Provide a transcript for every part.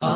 As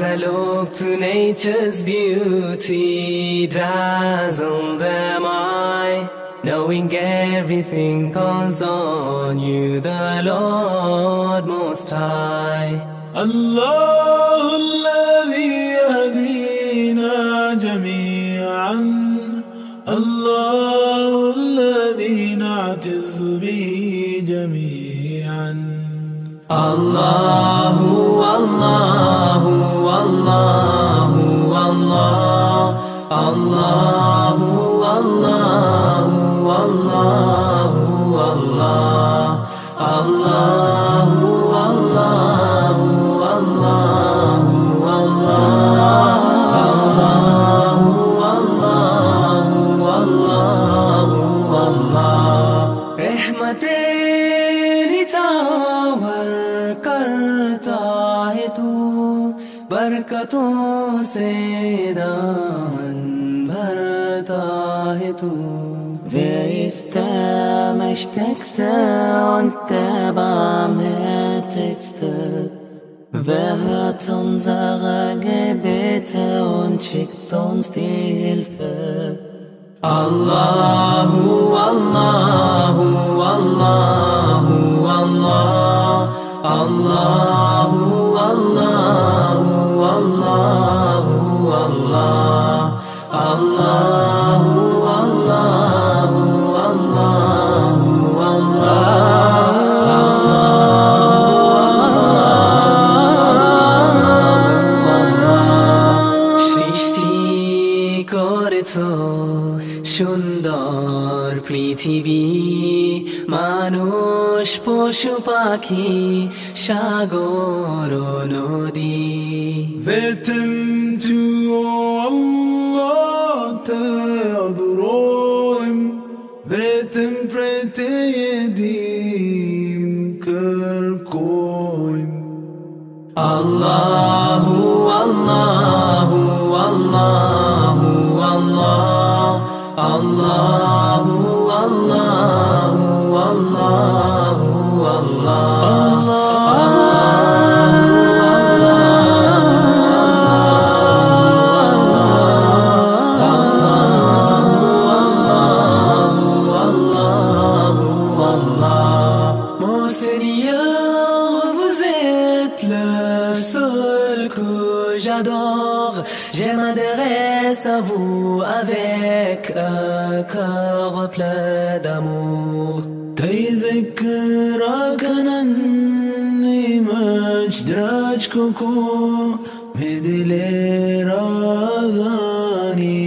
I look to nature's beauty, dazzled am I, knowing everything calls on you, the Lord Most High. الله الذي يهدينا جميعا، الله الذي نعتز به جميعا. الله والله والله والله الله والله والله والله الله والله والله والله والله والله रहमतें निछावर करता है तू, बरकतों से दामन भरता है तू. Wer ist der Mächtigste und der Barmherzigste? Wer hört unsere Gebete und schickt uns die Hilfe? Allahu, Allahu, Allahu, Allah, Allahu, Allahu, Allahu, Allah, Allahu, Allahu, Allahu, Allah. সৃষ্টি করেছো সুন্দর পৃথিবী, মানুষ পশু পাখি সাগর নদী. Beten du, Allah, te adorim. Beten prete yedim kerkoim. Allahu, Allahu, Allahu, Allah, Allahu, Allahu, Allahu, Allah. Mon Seigneur, vous êtes le seul que j'adore. Je m'adresse à vous avec un cœur plein d'amour. تذكرك أنني مجدرج كوكو مدلي رازاني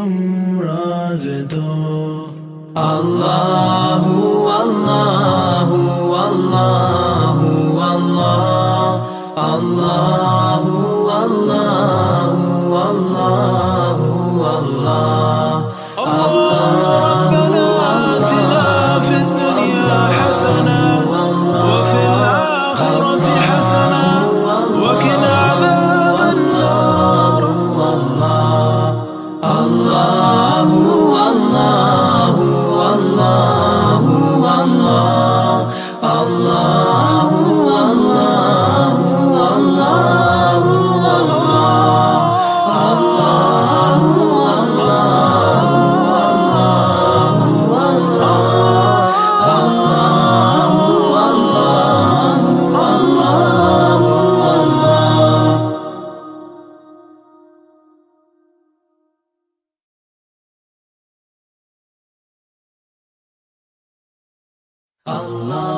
أمرازتو. Allahu, Allahu, Allahu, Allah, Allahu, Allahu, Allahu, Allah. ربنا آتنا في الدنيا حسنة وفي الآخرة حسنة وقنا عذاب النار. Allahu, Allahu, Allahu, Allah, Allahu, Allahu, Allahu. Allah